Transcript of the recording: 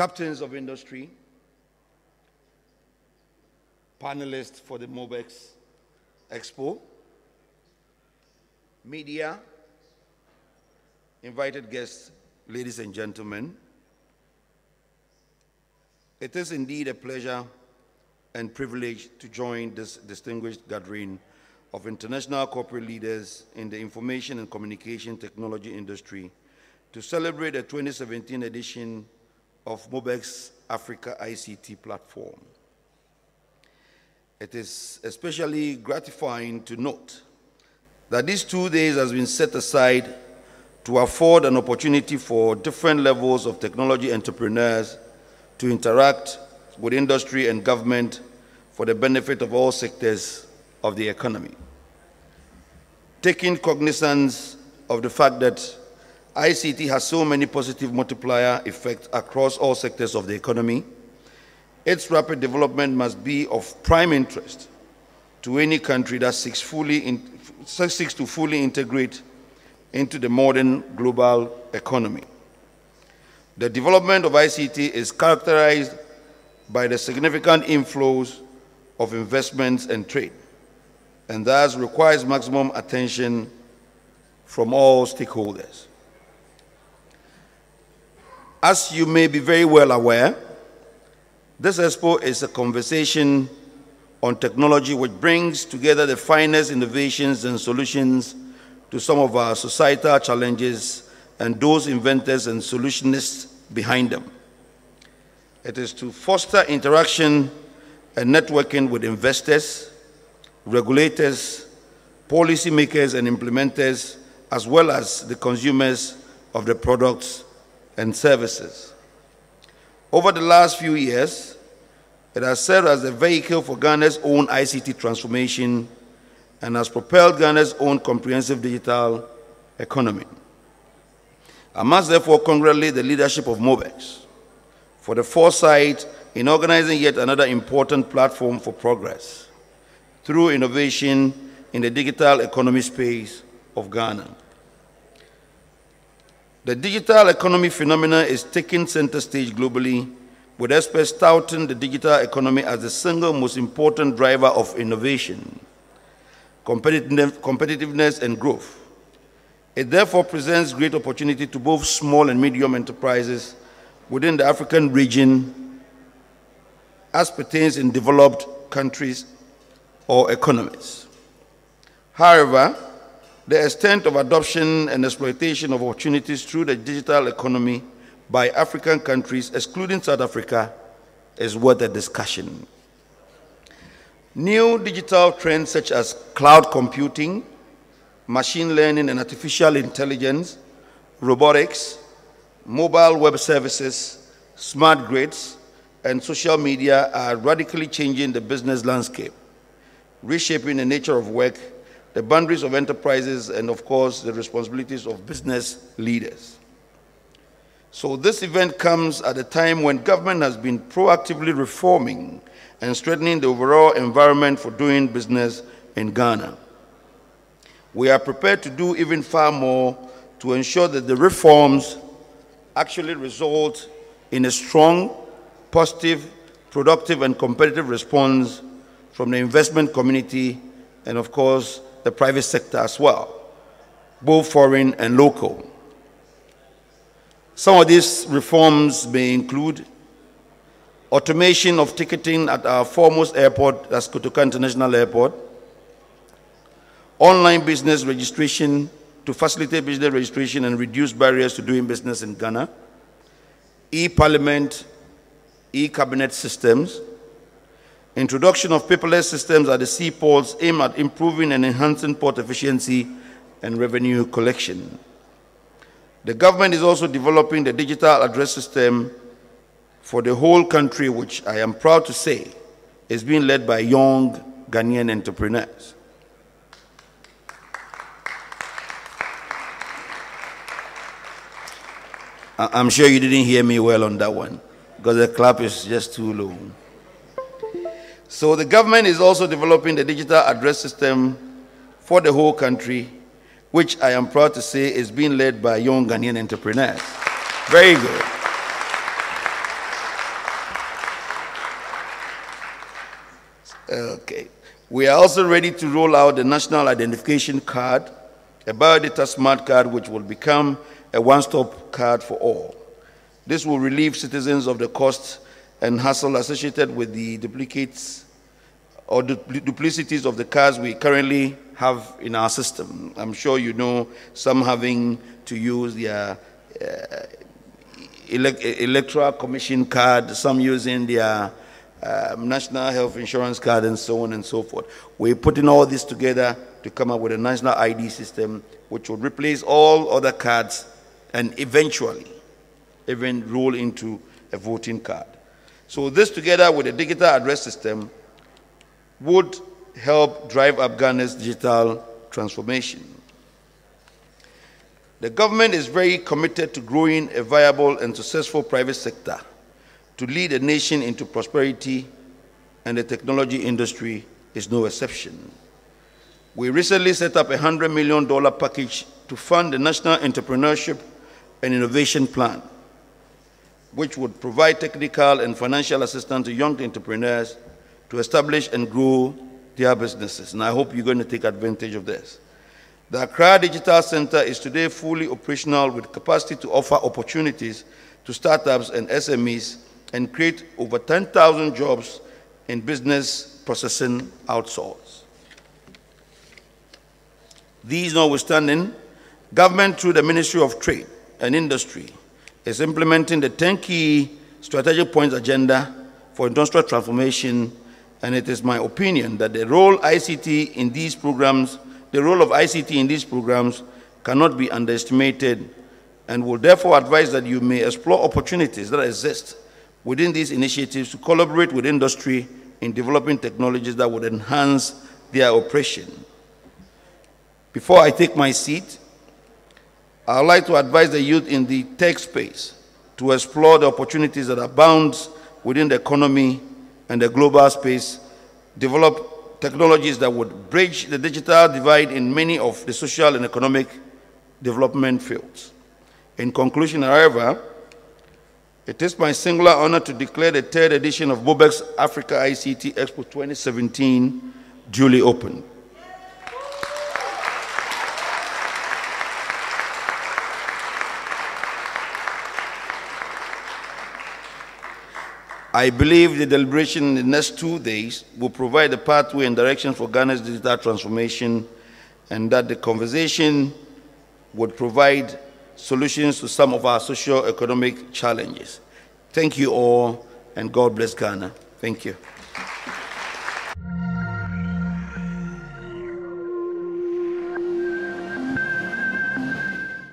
captains of industry, panelists for the MOBEX Expo, media, invited guests, ladies and gentlemen. It is indeed a pleasure and privilege to join this distinguished gathering of international corporate leaders in the information and communication technology industry to celebrate the 2017 edition of MOBEX Africa ICT platform. It is especially gratifying to note that these 2 days has been set aside to afford an opportunity for different levels of technology entrepreneurs to interact with industry and government for the benefit of all sectors of the economy. Taking cognizance of the fact that ICT has so many positive multiplier effects across all sectors of the economy, its rapid development must be of prime interest to any country that seeks to fully integrate into the modern global economy. The development of ICT is characterized by the significant inflows of investments and trade, and thus requires maximum attention from all stakeholders. As you may be very well aware, this Expo is a conversation on technology which brings together the finest innovations and solutions to some of our societal challenges and those inventors and solutionists behind them. It is to foster interaction and networking with investors, regulators, policymakers and implementers, as well as the consumers of the products and services. Over the last few years, it has served as a vehicle for Ghana's own ICT transformation and has propelled Ghana's own comprehensive digital economy. I must therefore congratulate the leadership of MOBEX for the foresight in organizing yet another important platform for progress through innovation in the digital economy space of Ghana. The digital economy phenomenon is taking center stage globally, with experts touting the digital economy as the single most important driver of innovation, competitiveness, and growth. It therefore presents great opportunity to both small and medium enterprises within the African region as pertains in developed countries or economies. However, the extent of adoption and exploitation of opportunities through the digital economy by African countries, excluding South Africa, is worth a discussion. New digital trends such as cloud computing, machine learning and artificial intelligence, robotics, mobile web services, smart grids, and social media are radically changing the business landscape, reshaping the nature of work, the boundaries of enterprises, and of course, the responsibilities of business leaders. So this event comes at a time when government has been proactively reforming and strengthening the overall environment for doing business in Ghana. We are prepared to do even far more to ensure that the reforms actually result in a strong, positive, productive, and competitive response from the investment community and, of course, the private sector as well, both foreign and local. Some of these reforms may include automation of ticketing at our foremost airport, that's Kotoka International Airport, online business registration to facilitate business registration and reduce barriers to doing business in Ghana, e-parliament, e-cabinet systems, introduction of paperless systems at the seaports aimed at improving and enhancing port efficiency and revenue collection. The government is also developing the digital address system for the whole country, which I am proud to say is being led by young Ghanaian entrepreneurs. I'm sure you didn't hear me well on that one, because the clap is just too low. So the government is also developing the digital address system for the whole country, which I am proud to say is being led by young Ghanaian entrepreneurs. Very good. We are also ready to roll out the National Identification Card, a biodata smart card which will become a one-stop card for all. This will relieve citizens of the cost and hassle associated with the duplicates or duplicities of the cards we currently have in our system. I'm sure you know some having to use their electoral commission card, some using their national health insurance card, and so on and so forth. We're putting all this together to come up with a national ID system which will replace all other cards and eventually even roll into a voting card. So this, together with a digital address system, would help drive up Ghana's digital transformation. The government is very committed to growing a viable and successful private sector to lead a nation into prosperity, and the technology industry is no exception. We recently set up a $100 million package to fund the National Entrepreneurship and Innovation Plan, which would provide technical and financial assistance to young entrepreneurs to establish and grow their businesses. And I hope you're going to take advantage of this. The Accra Digital Center is today fully operational with capacity to offer opportunities to startups and SMEs and create over 10,000 jobs in business processing outsource. These notwithstanding, government through the Ministry of Trade and Industry is implementing the 10 key strategic points agenda for industrial transformation, and it is my opinion that the role of ICT in these programs cannot be underestimated, and will therefore advise that you may explore opportunities that exist within these initiatives to collaborate with industry in developing technologies that would enhance their operation. Before I take my seat, I would like to advise the youth in the tech space to explore the opportunities that abound within the economy and the global space, develop technologies that would bridge the digital divide in many of the social and economic development fields. In conclusion, however, it is my singular honor to declare the third edition of BOBEC's Africa ICT Expo 2017 duly open. I believe the deliberation in the next 2 days will provide a pathway and direction for Ghana's digital transformation, and that the conversation would provide solutions to some of our socio-economic challenges. Thank you all, and God bless Ghana. Thank you.